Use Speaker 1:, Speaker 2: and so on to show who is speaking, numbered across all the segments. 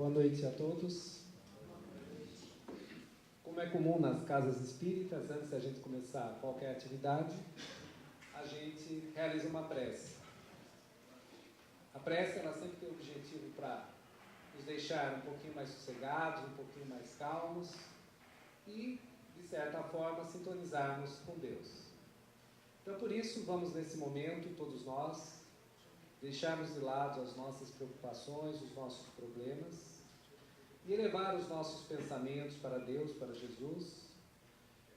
Speaker 1: Boa noite a todos. Como é comum nas casas espíritas, antes da gente começar qualquer atividade, a gente realiza uma prece. A prece, ela sempre tem o objetivo para nos deixar um pouquinho mais sossegados, um pouquinho mais calmos e, de certa forma, sintonizarmos com Deus. Então, por isso, vamos nesse momento, todos nós, deixarmos de lado as nossas preocupações, os nossos problemas e elevar os nossos pensamentos para Deus, para Jesus,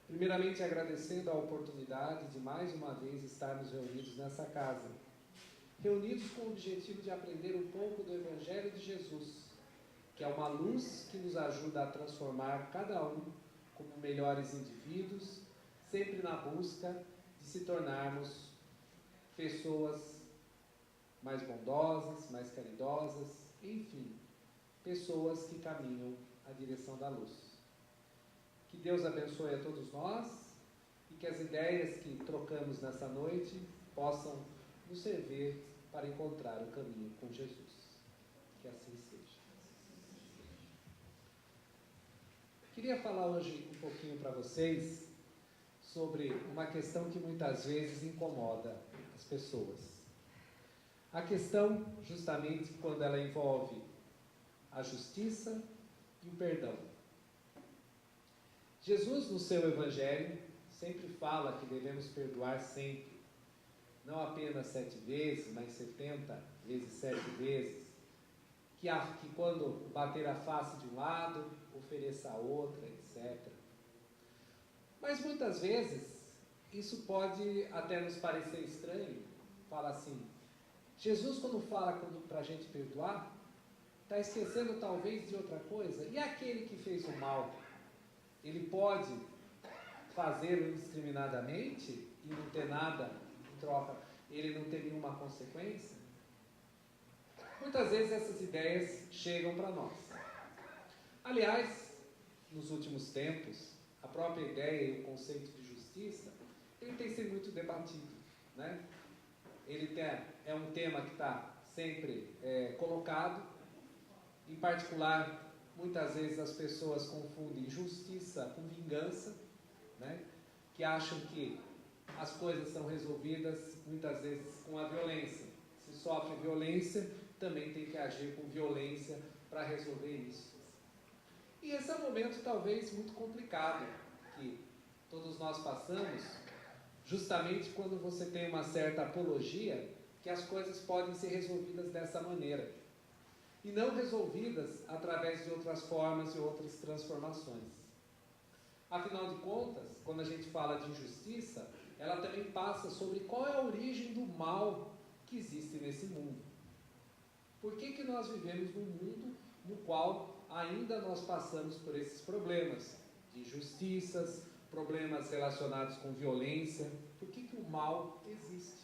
Speaker 1: primeiramente agradecendo a oportunidade de mais uma vez estarmos reunidos nessa casa, reunidos com o objetivo de aprender um pouco do Evangelho de Jesus, que é uma luz que nos ajuda a transformar cada um como melhores indivíduos, sempre na busca de se tornarmos pessoas mais bondosas, mais caridosas, enfim, pessoas que caminham à direção da luz. Que Deus abençoe a todos nós e que as ideias que trocamos nessa noite possam nos servir para encontrar o caminho com Jesus. Que assim seja. Queria falar hoje um pouquinho para vocês sobre uma questão que muitas vezes incomoda as pessoas. A questão, justamente, quando ela envolve a justiça e o perdão. Jesus, no seu Evangelho, sempre fala que devemos perdoar sempre, não apenas 7 vezes, mas 70 vezes 7 vezes, que quando bater a face de um lado, ofereça a outra, etc. Mas muitas vezes, isso pode até nos parecer estranho. Fala assim, Jesus quando fala para a gente perdoar, está esquecendo talvez de outra coisa? E aquele que fez o mal, ele pode fazê-lo indiscriminadamente e não ter nada em troca, ele não ter nenhuma consequência? Muitas vezes essas ideias chegam para nós. Aliás, nos últimos tempos, a própria ideia e o conceito de justiça, ele tem sido muito debatido, né? É um tema que está sempre colocado. Em particular, muitas vezes as pessoas confundem justiça com vingança, né? Que acham que as coisas são resolvidas muitas vezes com a violência. Se sofre violência, também tem que agir com violência para resolver isso. E esse é um momento talvez muito complicado que todos nós passamos, justamente quando você tem uma certa apologia que as coisas podem ser resolvidas dessa maneira e não resolvidas através de outras formas e outras transformações. Afinal de contas, quando a gente fala de injustiça, ela também passa sobre qual é a origem do mal que existe nesse mundo. Por que nós vivemos num mundo no qual ainda nós passamos por esses problemas de injustiças, problemas relacionados com violência? Por que o mal existe?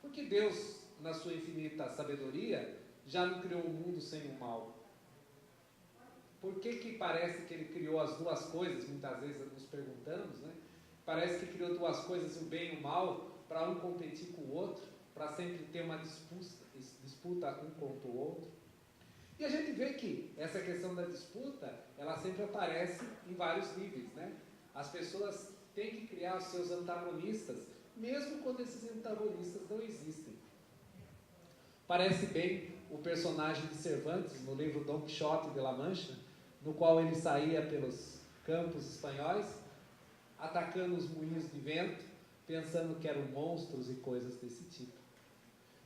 Speaker 1: Porque Deus, na sua infinita sabedoria, já não criou o mundo sem o mal. Por que parece que Ele criou as duas coisas? Muitas vezes nos perguntamos, né? Parece que criou duas coisas, o bem e o mal, para um competir com o outro, para sempre ter uma disputa um contra o outro. E a gente vê que essa questão da disputa, ela sempre aparece em vários níveis, né? As pessoas têm que criar os seus antagonistas, mesmo quando esses antagonistas não existem. Parece bem o personagem de Cervantes, no livro Dom Quixote de La Mancha, no qual ele saía pelos campos espanhóis, atacando os moinhos de vento, pensando que eram monstros e coisas desse tipo.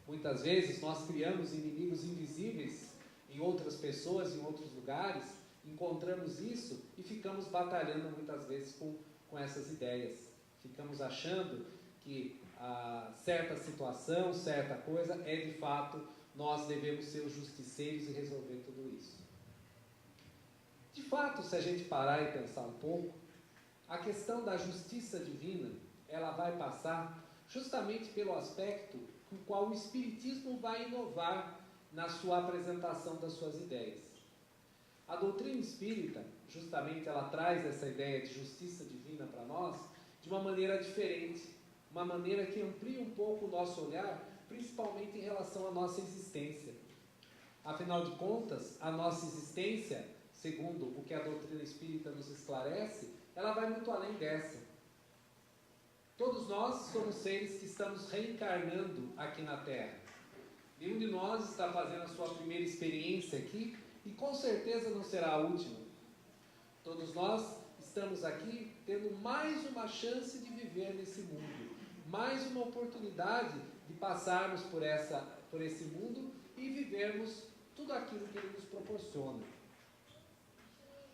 Speaker 1: Muitas vezes nós criamos inimigos invisíveis em outras pessoas, em outros lugares, encontramos isso e ficamos batalhando muitas vezes com essas ideias. Ficamos achando que certa situação, certa coisa, de fato, nós devemos ser os justiceiros e resolver tudo isso. De fato, se a gente parar e pensar um pouco, a questão da justiça divina, ela vai passar justamente pelo aspecto no qual o Espiritismo vai inovar na sua apresentação das suas ideias. A doutrina espírita, justamente, ela traz essa ideia de justiça divina para nós de uma maneira diferente, uma maneira que amplia um pouco o nosso olhar, principalmente em relação à nossa existência. Afinal de contas, a nossa existência, segundo o que a doutrina espírita nos esclarece, ela vai muito além dessa. Todos nós somos seres que estamos reencarnando aqui na Terra. Nenhum de nós está fazendo a sua primeira experiência aqui e com certeza não será a última. Todos nós estamos aqui tendo mais uma chance de viver nesse mundo, mais uma oportunidade de passarmos por esse mundo e vivermos tudo aquilo que ele nos proporciona.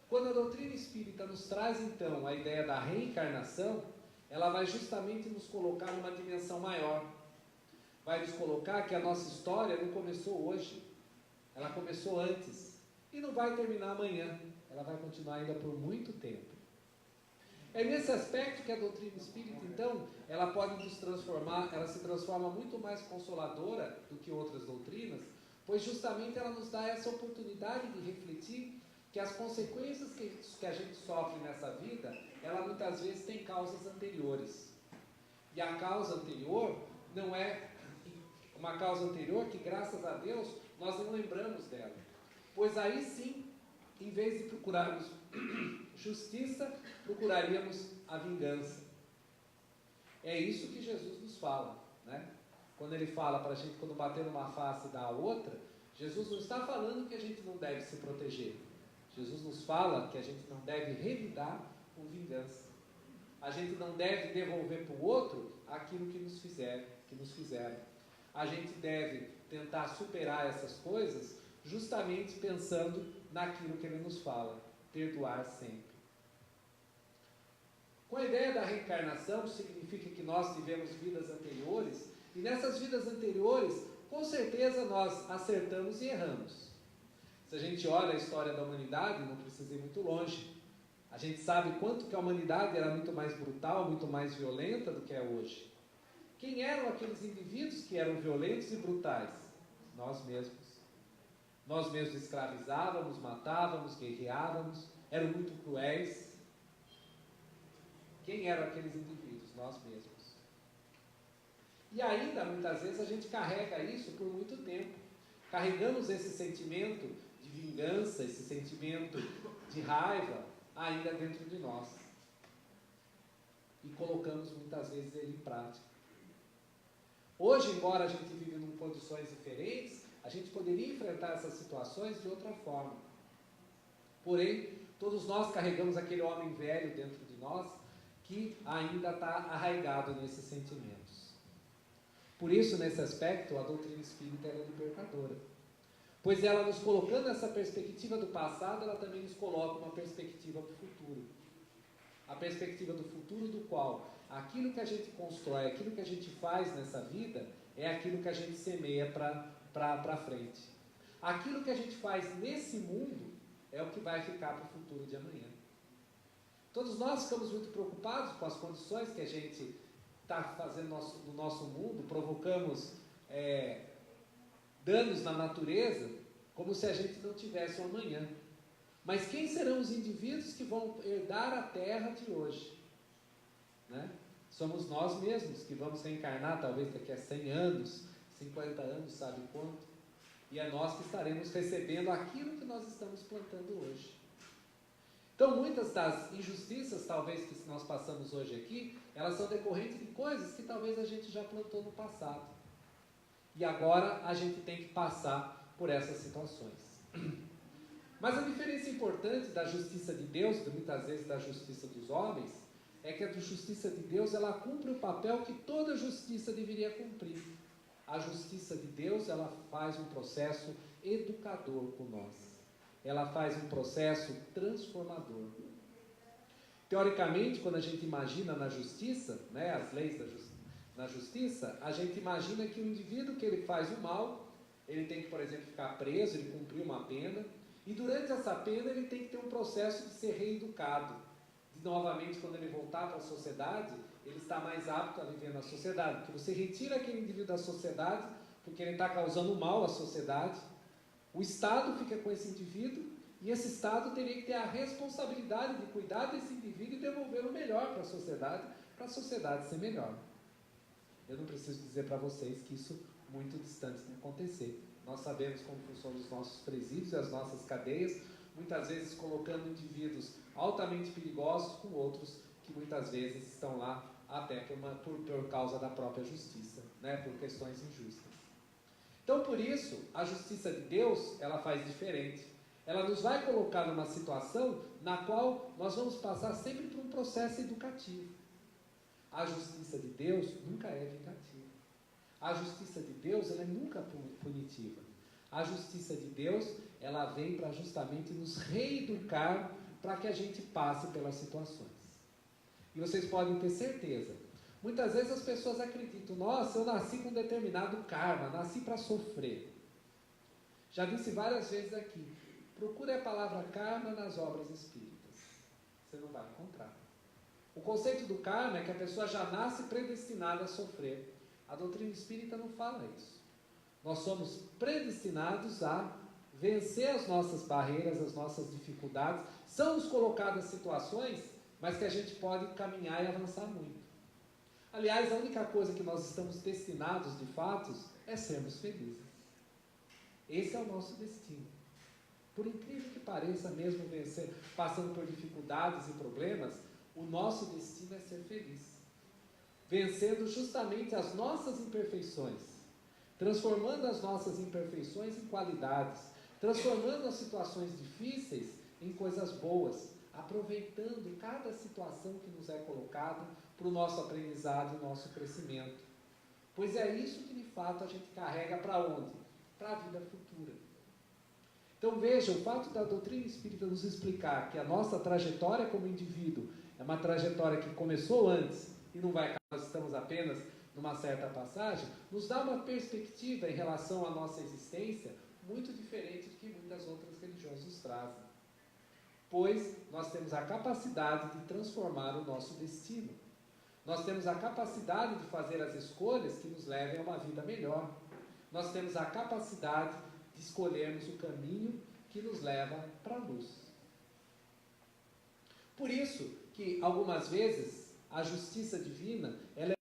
Speaker 1: Quando a doutrina espírita nos traz então a ideia da reencarnação, ela vai justamente nos colocar numa dimensão maior. Vai nos colocar que a nossa história não começou hoje, ela começou antes e não vai terminar amanhã, ela vai continuar ainda por muito tempo. É nesse aspecto que a doutrina espírita, então, ela pode nos transformar, ela se transforma muito mais consoladora do que outras doutrinas, pois justamente ela nos dá essa oportunidade de refletir que as consequências que a gente sofre nessa vida, ela muitas vezes tem causas anteriores. E a causa anterior não é uma causa anterior que, graças a Deus, nós não lembramos dela. Pois aí sim, em vez de procurarmos justiça, procuraríamos a vingança. É isso que Jesus nos fala, né? Quando ele fala para a gente, quando bater numa face e dar a outra, Jesus não está falando que a gente não deve se proteger. Jesus nos fala que a gente não deve revidar com vingança. A gente não deve devolver para o outro aquilo que nos fizeram. A gente deve tentar superar essas coisas justamente pensando naquilo que ele nos fala, perdoar sempre. Com a ideia da reencarnação, significa que nós tivemos vidas anteriores, e nessas vidas anteriores, com certeza nós acertamos e erramos. Se a gente olha a história da humanidade, não precisa ir muito longe, a gente sabe quanto que a humanidade era muito mais brutal, muito mais violenta do que é hoje. Quem eram aqueles indivíduos que eram violentos e brutais? Nós mesmos. Nós mesmos escravizávamos, matávamos, guerreávamos, eram muito cruéis. Quem eram aqueles indivíduos? Nós mesmos. E ainda, muitas vezes, a gente carrega isso por muito tempo. Carregamos esse sentimento de vingança, esse sentimento de raiva, ainda dentro de nós. E colocamos, muitas vezes, ele em prática. Hoje, embora a gente vive em condições diferentes, a gente poderia enfrentar essas situações de outra forma. Porém, todos nós carregamos aquele homem velho dentro de nós que ainda está arraigado nesses sentimentos. Por isso, nesse aspecto, a doutrina espírita é libertadora. Pois ela, nos colocando essa perspectiva do passado, ela também nos coloca uma perspectiva do futuro. A perspectiva do futuro do qual aquilo que a gente constrói, aquilo que a gente faz nessa vida, é aquilo que a gente semeia para frente. Aquilo que a gente faz nesse mundo é o que vai ficar para o futuro de amanhã. Todos nós ficamos muito preocupados com as condições que a gente está fazendo no nosso mundo, provocamos danos na natureza, como se a gente não tivesse um amanhã. Mas quem serão os indivíduos que vão herdar a terra de hoje? Né? Somos nós mesmos que vamos reencarnar, talvez daqui a 100 anos, 50 anos, sabe quanto? E é nós que estaremos recebendo aquilo que nós estamos plantando hoje. Então, muitas das injustiças, talvez, que nós passamos hoje aqui, elas são decorrentes de coisas que talvez a gente já plantou no passado. E agora a gente tem que passar por essas situações. Mas a diferença importante da justiça de Deus, muitas vezes da justiça dos homens, é que a justiça de Deus, ela cumpre o papel que toda justiça deveria cumprir. A justiça de Deus, ela faz um processo educador com nós. Ela faz um processo transformador. Teoricamente, quando a gente imagina na justiça, né, as leis na justiça, a gente imagina que o indivíduo que ele faz o mal, ele tem que, por exemplo, ficar preso, ele cumprir uma pena, e durante essa pena ele tem que ter um processo de ser reeducado. E, novamente, quando ele voltar para a sociedade, ele está mais apto a viver na sociedade. Porque você retira aquele indivíduo da sociedade, porque ele está causando mal à sociedade. O Estado fica com esse indivíduo, e esse Estado teria que ter a responsabilidade de cuidar desse indivíduo e devolvê-lo melhor para a sociedade ser melhor. Eu não preciso dizer para vocês que isso muito distante de acontecer. Nós sabemos como funcionam os nossos presídios e as nossas cadeias, muitas vezes colocando indivíduos altamente perigosos com outros que muitas vezes estão lá até por causa da própria justiça, né? Por questões injustas. Então, por isso, a justiça de Deus, ela faz diferente. Ela nos vai colocar numa situação na qual nós vamos passar sempre por um processo educativo. A justiça de Deus nunca é vingativa. A justiça de Deus, ela é nunca punitiva. A justiça de Deus, ela vem para justamente nos reeducar para que a gente passe pelas situações. E vocês podem ter certeza, muitas vezes as pessoas acreditam, nossa, eu nasci com um determinado karma, nasci para sofrer. Já disse várias vezes aqui, procure a palavra karma nas obras espíritas. Você não vai encontrar. O conceito do karma é que a pessoa já nasce predestinada a sofrer. A doutrina espírita não fala isso. Nós somos predestinados a vencer as nossas barreiras, as nossas dificuldades. São nos colocadas situações, mas que a gente pode caminhar e avançar muito. Aliás, a única coisa que nós estamos destinados, de fato, é sermos felizes. Esse é o nosso destino. Por incrível que pareça, mesmo vencer, passando por dificuldades e problemas, o nosso destino é ser feliz. Vencendo justamente as nossas imperfeições, transformando as nossas imperfeições em qualidades, transformando as situações difíceis em coisas boas, aproveitando cada situação que nos é colocada para o nosso aprendizado e nosso crescimento. Pois é isso que de fato a gente carrega para onde? Para a vida futura. Então veja, o fato da doutrina espírita nos explicar que a nossa trajetória como indivíduo é uma trajetória que começou antes e não vai acabar, nós estamos apenas numa certa passagem, nos dá uma perspectiva em relação à nossa existência muito diferente do que muitas outras religiões nos trazem. Pois nós temos a capacidade de transformar o nosso destino. Nós temos a capacidade de fazer as escolhas que nos levem a uma vida melhor. Nós temos a capacidade de escolhermos o caminho que nos leva para a luz. Por isso que, algumas vezes, a justiça divina, ela é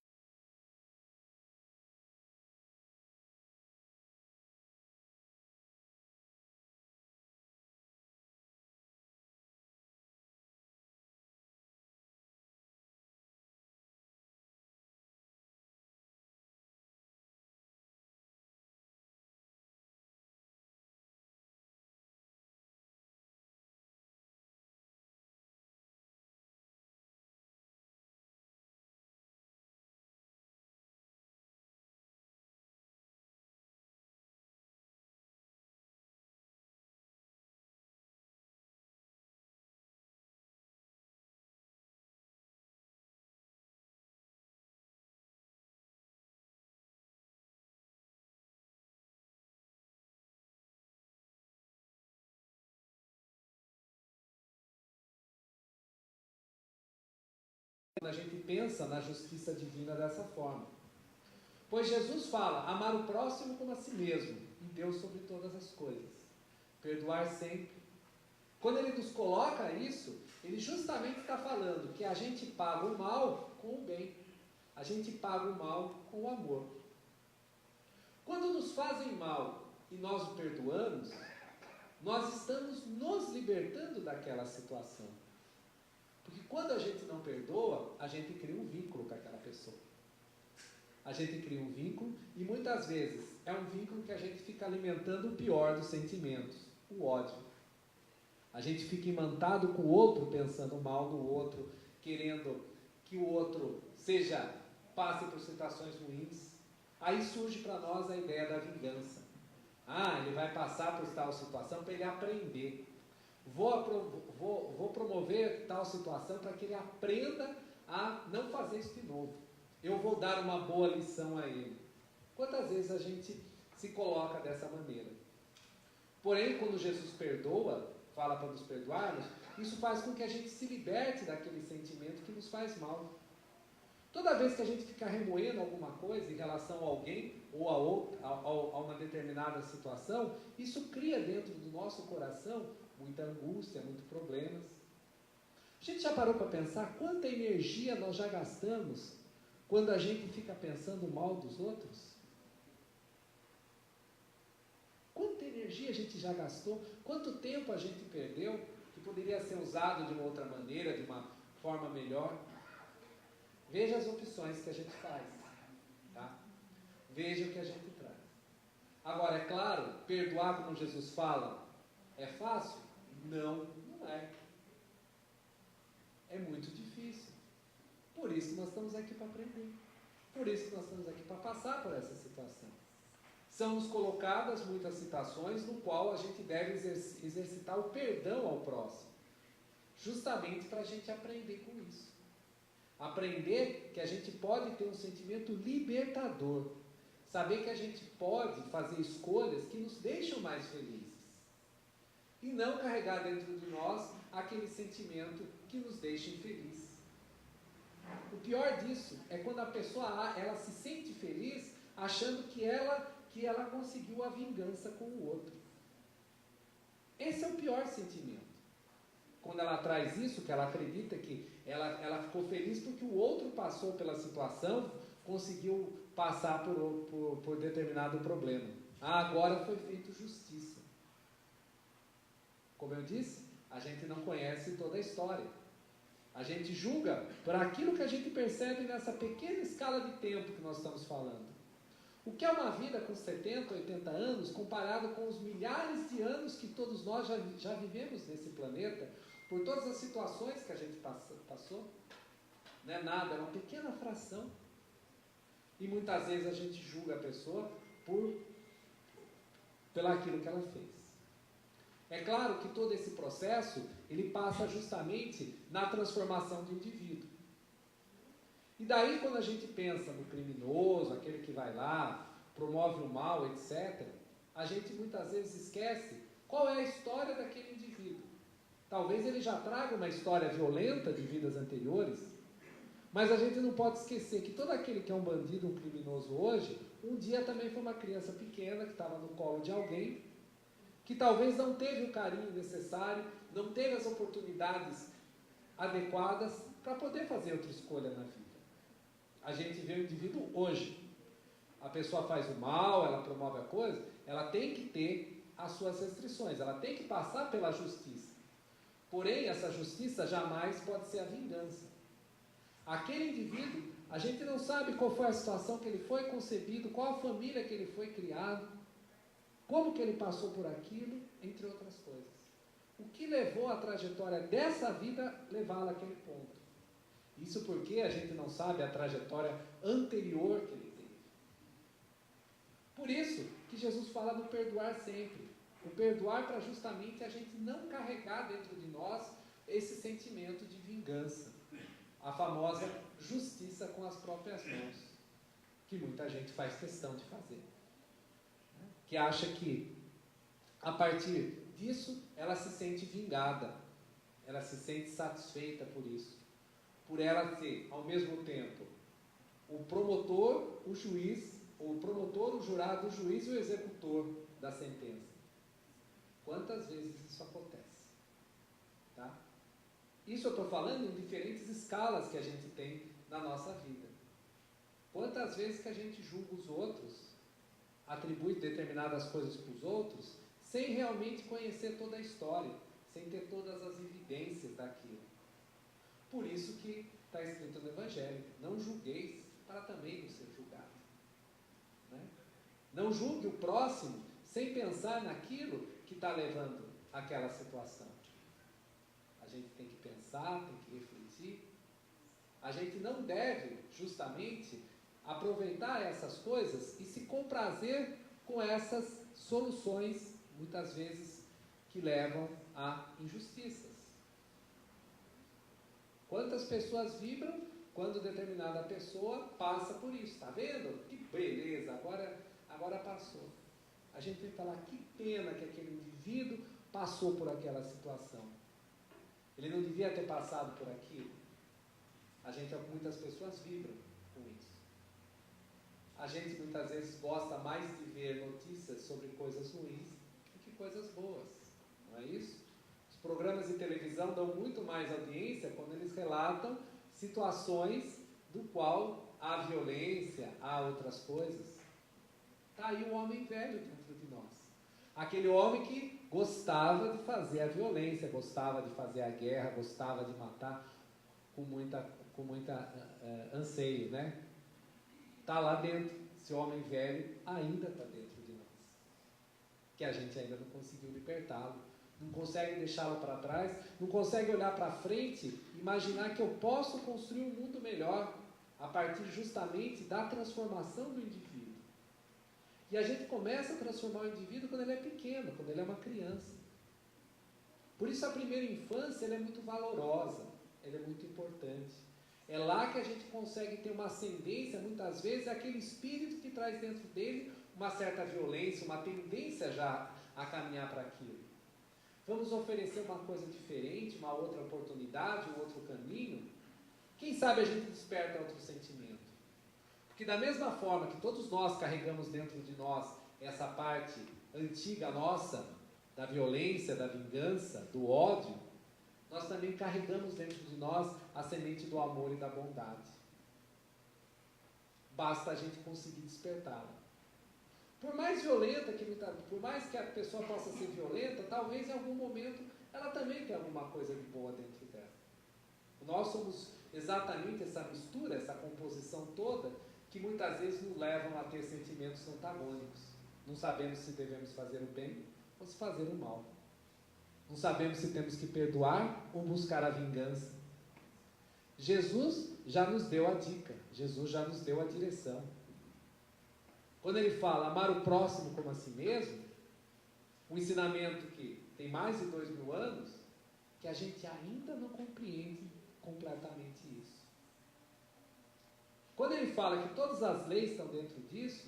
Speaker 1: a gente pensa na justiça divina dessa forma. Pois Jesus fala, amar o próximo como a si mesmo, e Deus sobre todas as coisas. Perdoar sempre. Quando ele nos coloca isso, ele justamente está falando que a gente paga o mal com o bem. A gente paga o mal com o amor. Quando nos fazem mal e nós o perdoamos, nós estamos nos libertando daquela situação. Porque quando a gente não perdoa, a gente cria um vínculo com aquela pessoa. A gente cria um vínculo e muitas vezes é um vínculo que a gente fica alimentando o pior dos sentimentos, o ódio. A gente fica imantado com o outro, pensando mal do outro, querendo que o outro passe por situações ruins. Aí surge para nós a ideia da vingança. Ele vai passar por tal situação para ele aprender. Vou promover tal situação para que ele aprenda a não fazer isso de novo. Eu vou dar uma boa lição a ele. Quantas vezes a gente se coloca dessa maneira? Porém, quando Jesus perdoa, fala para nos perdoarmos, isso faz com que a gente se liberte daquele sentimento que nos faz mal. Toda vez que a gente ficar remoendo alguma coisa em relação a alguém ou a uma determinada situação, isso cria dentro do nosso coração muita angústia, muitos problemas. A gente já parou para pensar quanta energia nós já gastamos quando a gente fica pensando mal dos outros? energia a gente já gastou, quanto tempo a gente perdeu, que poderia ser usado de uma outra maneira, de uma forma melhor. Veja as opções que a gente faz, tá? Veja o que a gente traz. Agora, é claro, perdoar como Jesus fala, é fácil? Não, não é. É muito difícil. Por isso nós estamos aqui para aprender. Por isso nós estamos aqui para passar por essa situação. São nos colocadas muitas situações no qual a gente deve exercitar o perdão ao próximo. Justamente para a gente aprender com isso. Aprender que a gente pode ter um sentimento libertador. Saber que a gente pode fazer escolhas que nos deixam mais felizes. E não carregar dentro de nós aquele sentimento que nos deixa infeliz. O pior disso é quando a pessoa ela se sente feliz achando que ela conseguiu a vingança com o outro. Esse é o pior sentimento. Quando ela traz isso, que ela acredita que ela ficou feliz porque o outro passou pela situação, conseguiu passar por determinado problema. Agora foi feita justiça. Como eu disse, a gente não conhece toda a história. A gente julga por aquilo que a gente percebe nessa pequena escala de tempo que nós estamos falando. O que é uma vida com 70, 80 anos, comparado com os milhares de anos que todos nós já vivemos nesse planeta, por todas as situações que a gente passou? Não é nada, é uma pequena fração. E muitas vezes a gente julga a pessoa pelaquilo que ela fez. É claro que todo esse processo, ele passa justamente na transformação do indivíduo. E daí, quando a gente pensa no criminoso, aquele que vai lá, promove o mal, etc., a gente muitas vezes esquece qual é a história daquele indivíduo. Talvez ele já traga uma história violenta de vidas anteriores, mas a gente não pode esquecer que todo aquele que é um bandido, um criminoso hoje, um dia também foi uma criança pequena que estava no colo de alguém, que talvez não teve o carinho necessário, não teve as oportunidades adequadas para poder fazer outra escolha na vida. A gente vê o indivíduo hoje. A pessoa faz o mal, ela promove a coisa, ela tem que ter as suas restrições, ela tem que passar pela justiça. Porém, essa justiça jamais pode ser a vingança. Aquele indivíduo, a gente não sabe qual foi a situação que ele foi concebido, qual a família que ele foi criado, como que ele passou por aquilo, entre outras coisas. O que levou a trajetória dessa vida levá-la àquele ponto? Isso porque a gente não sabe a trajetória anterior que ele teve. Por isso que Jesus fala do perdoar sempre. O perdoar para justamente a gente não carregar dentro de nós esse sentimento de vingança. A famosa justiça com as próprias mãos, que muita gente faz questão de fazer. Que acha que, a partir disso, ela se sente vingada, ela se sente satisfeita por isso, por ela ser, ao mesmo tempo, o promotor, o juiz, o promotor, o jurado, o juiz e o executor da sentença. Quantas vezes isso acontece? Tá? Isso eu estou falando em diferentes escalas que a gente tem na nossa vida. Quantas vezes que a gente julga os outros, atribui determinadas coisas para os outros, sem realmente conhecer toda a história, sem ter todas as evidências daquilo. Por isso que está escrito no Evangelho, não julgueis para também não ser julgado. Né? Não julgue o próximo sem pensar naquilo que está levando àquela situação. A gente tem que pensar, tem que refletir. A gente não deve, justamente, aproveitar essas coisas e se comprazer com essas soluções, muitas vezes, que levam a injustiças. Quantas pessoas vibram quando determinada pessoa passa por isso? Está vendo? Que beleza, agora passou. A gente tem que falar, que pena que aquele indivíduo passou por aquela situação. Ele não devia ter passado por aquilo. Muitas pessoas vibram com isso. A gente muitas vezes gosta mais de ver notícias sobre coisas ruins do que coisas boas. Não é isso? Os programas de televisão dão muito mais audiência quando eles relatam situações do qual há violência, há outras coisas. Está aí o homem velho dentro de nós. Aquele homem que gostava de fazer a violência, gostava de fazer a guerra, gostava de matar com muita anseio, né? Está lá dentro. Esse homem velho ainda está dentro de nós. Que a gente ainda não conseguiu libertá-lo. Não consegue deixá-lo para trás, não consegue olhar para frente, imaginar que eu posso construir um mundo melhor a partir justamente da transformação do indivíduo. E a gente começa a transformar o indivíduo quando ele é pequeno, quando ele é uma criança. Por isso a primeira infância ela é muito valorosa, ela é muito importante. É lá que a gente consegue ter uma ascendência, muitas vezes, aquele espírito que traz dentro dele uma certa violência, uma tendência já a caminhar para aquilo. Vamos oferecer uma coisa diferente, uma outra oportunidade, um outro caminho. Quem sabe a gente desperta outro sentimento. Porque da mesma forma que todos nós carregamos dentro de nós essa parte antiga nossa, da violência, da vingança, do ódio, nós também carregamos dentro de nós a semente do amor e da bondade. Basta a gente conseguir despertá-la. Por mais violenta, por mais que a pessoa possa ser violenta, talvez em algum momento ela também tenha alguma coisa de boa dentro dela. Nós somos exatamente essa mistura, essa composição toda, que muitas vezes nos levam a ter sentimentos antagônicos. Não sabemos se devemos fazer o bem ou se fazer o mal. Não sabemos se temos que perdoar ou buscar a vingança. Jesus já nos deu a dica, Jesus já nos deu a direção. Quando ele fala amar o próximo como a si mesmo, um ensinamento que tem mais de 2000 anos, que a gente ainda não compreende completamente isso. Quando ele fala que todas as leis estão dentro disso,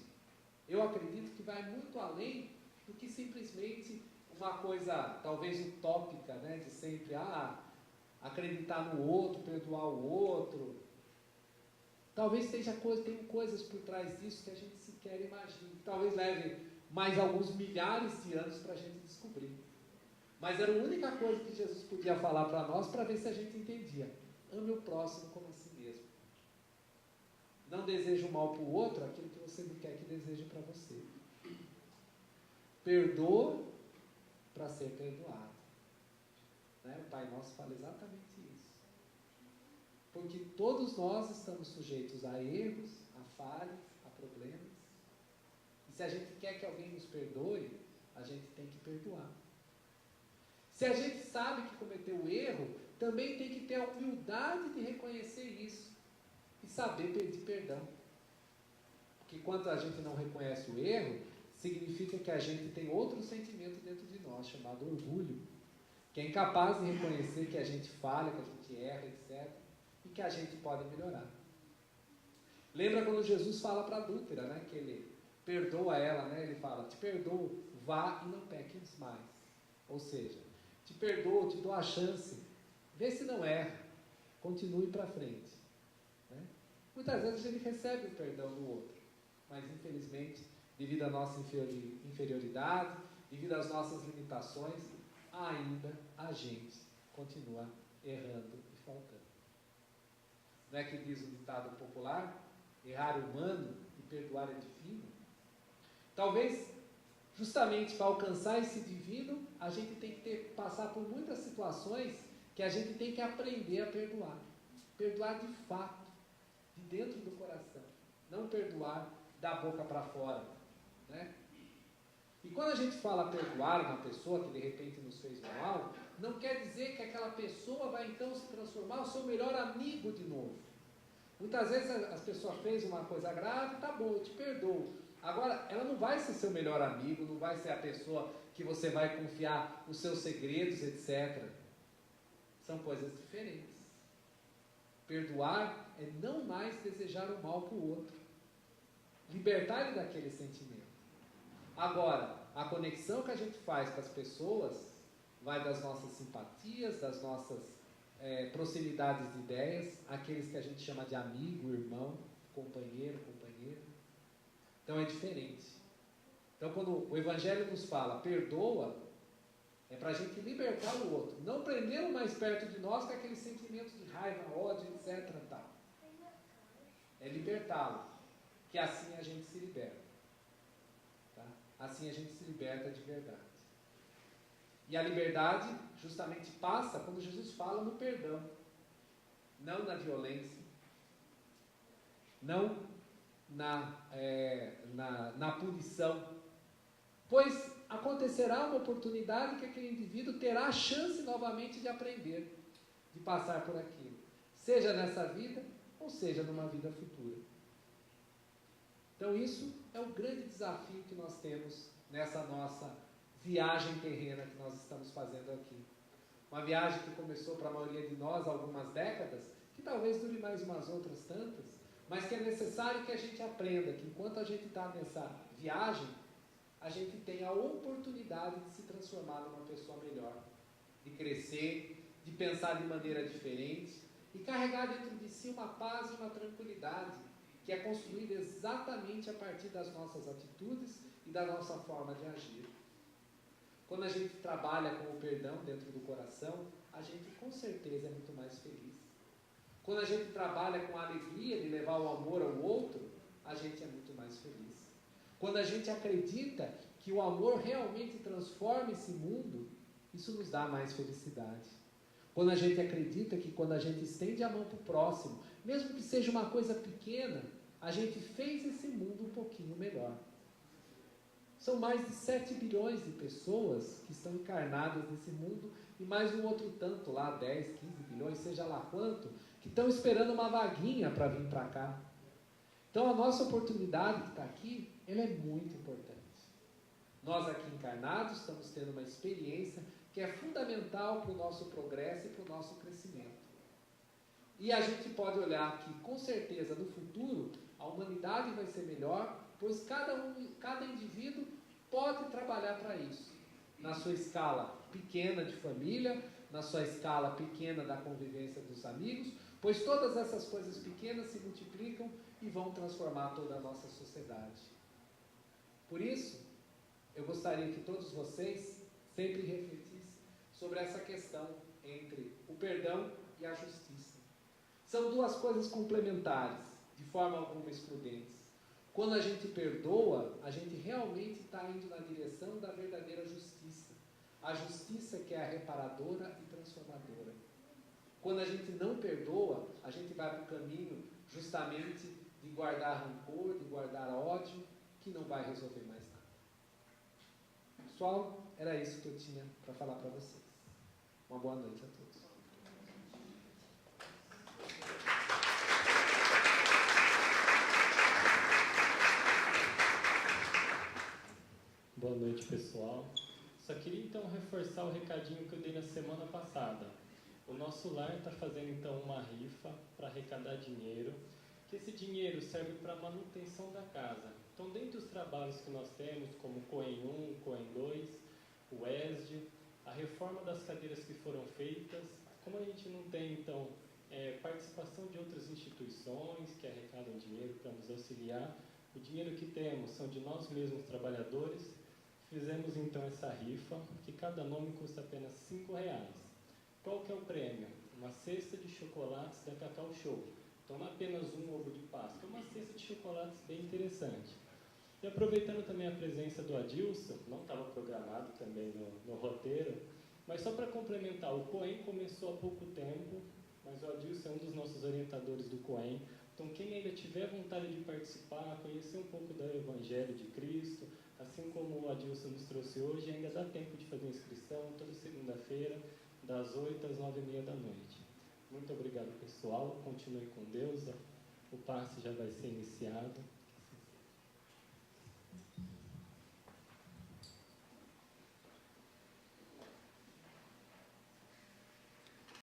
Speaker 1: eu acredito que vai muito além do que simplesmente uma coisa talvez utópica, né, de sempre acreditar no outro, perdoar o outro. Talvez tenham coisas por trás disso que a gente sequer imagina. Talvez leve mais alguns milhares de anos para a gente descobrir. Mas era a única coisa que Jesus podia falar para nós para ver se a gente entendia. Ame o próximo como a si mesmo. Não deseje o mal para o outro, aquilo que você não quer que deseje para você. Perdoa para ser perdoado. Né? O Pai Nosso fala exatamente isso. Porque todos nós estamos sujeitos a erros, a falhas, a problemas. E se a gente quer que alguém nos perdoe, a gente tem que perdoar. Se a gente sabe que cometeu erro, também tem que ter a humildade de reconhecer isso e saber pedir perdão. Porque quando a gente não reconhece o erro, significa que a gente tem outro sentimento dentro de nós, chamado orgulho, que é incapaz de reconhecer que a gente falha, que a gente erra, etc., e que a gente pode melhorar. Lembra quando Jesus fala para a adúltera, né, que ele perdoa ela, né, ele fala, te perdoo, vá e não peques mais. Ou seja, te perdoo, te dou a chance, vê se não erra, continue para frente. Né? Muitas vezes a gente recebe o perdão do outro, mas infelizmente, devido à nossa inferioridade, devido às nossas limitações, ainda a gente continua errando e faltando. Não é que diz o ditado popular, errar é humano e perdoar é divino? Talvez, justamente para alcançar esse divino, a gente tem que passar por muitas situações que a gente tem que aprender a perdoar. Perdoar de fato, de dentro do coração. Não perdoar da boca para fora. Né? E quando a gente fala perdoar uma pessoa que de repente nos fez mal, não quer dizer que aquela pessoa vai então se transformar no seu melhor amigo de novo. Muitas vezes as pessoas fez uma coisa grave, tá bom, eu te perdoo. Agora, ela não vai ser seu melhor amigo, não vai ser a pessoa que você vai confiar os seus segredos, etc. São coisas diferentes. Perdoar é não mais desejar o mal para o outro. Libertar ele daquele sentimento. Agora, a conexão que a gente faz com as pessoas vai das nossas simpatias, das nossas proximidades de ideias, aqueles que a gente chama de amigo, irmão, companheiro, companheira. Então é diferente. Então quando o Evangelho nos fala, perdoa, é para a gente libertar o outro, não prendê-lo mais perto de nós com aqueles sentimentos de raiva, ódio, etc. Tá. É libertá-lo, que assim a gente se liberta. Tá? assim a gente se liberta de verdade. E a liberdade justamente passa quando Jesus fala no perdão, não na violência, não na punição, pois acontecerá uma oportunidade que aquele indivíduo terá a chance novamente de aprender, de passar por aquilo, seja nessa vida ou seja numa vida futura. Então isso é o grande desafio que nós temos nessa nossa viagem terrena que nós estamos fazendo aqui. Uma viagem que começou para a maioria de nós há algumas décadas, que talvez dure mais umas outras tantas, mas que é necessário que a gente aprenda que enquanto a gente está nessa viagem, a gente tem a oportunidade de se transformar numa pessoa melhor, de crescer, de pensar de maneira diferente e carregar dentro de si uma paz e uma tranquilidade que é construída exatamente a partir das nossas atitudes e da nossa forma de agir. Quando a gente trabalha com o perdão dentro do coração, a gente com certeza é muito mais feliz. Quando a gente trabalha com a alegria de levar o amor ao outro, a gente é muito mais feliz. Quando a gente acredita que o amor realmente transforma esse mundo, isso nos dá mais felicidade. Quando a gente acredita que quando a gente estende a mão para o próximo, mesmo que seja uma coisa pequena, a gente fez esse mundo um pouquinho melhor. São mais de 7 bilhões de pessoas que estão encarnadas nesse mundo e mais um outro tanto lá, 10, 15 bilhões, seja lá quanto, que estão esperando uma vaguinha para vir para cá. Então a nossa oportunidade que está aqui, ela é muito importante. Nós aqui encarnados estamos tendo uma experiência que é fundamental para o nosso progresso e para o nosso crescimento. E a gente pode olhar que, com certeza, no futuro, a humanidade vai ser melhor, pois cada indivíduo pode trabalhar para isso. Na sua escala pequena de família, na sua escala pequena da convivência dos amigos, pois todas essas coisas pequenas se multiplicam e vão transformar toda a nossa sociedade. Por isso, eu gostaria que todos vocês sempre refletissem sobre essa questão entre o perdão e a justiça. São duas coisas complementares, de forma alguma excludentes. Quando a gente perdoa, a gente realmente está indo na direção da verdadeira justiça. A justiça que é a reparadora e transformadora. Quando a gente não perdoa, a gente vai para o caminho justamente de guardar rancor, de guardar ódio, que não vai resolver mais nada. Pessoal, era isso que eu tinha para falar para vocês. Uma boa noite a todos.
Speaker 2: Boa noite, pessoal. Só queria então reforçar o recadinho que eu dei na semana passada. O nosso lar está fazendo então uma rifa para arrecadar dinheiro, que esse dinheiro serve para a manutenção da casa. Então, dentre os trabalhos que nós temos, como o COEM 1, o COEM 2, o ESD, a reforma das cadeiras que foram feitas, como a gente não tem então participação de outras instituições que arrecadam dinheiro para nos auxiliar, o dinheiro que temos são de nós mesmos trabalhadores. Fizemos então essa rifa, que cada nome custa apenas R$5. Qual que é o prêmio? Uma cesta de chocolates da Cacau Show. Então não apenas um ovo de Páscoa, é uma cesta de chocolates bem interessante. E aproveitando também a presença do Adilson, não estava programado também no roteiro, mas só para complementar, o COEM começou há pouco tempo, mas o Adilson é um dos nossos orientadores do COEM. Então quem ainda tiver vontade de participar, conhecer um pouco do Evangelho de Cristo, assim como o Adilson nos trouxe hoje, ainda dá tempo de fazer inscrição, toda segunda-feira, das 8 às 9h30 da noite. Muito obrigado, pessoal. Continue com Deus. O passe já vai ser iniciado.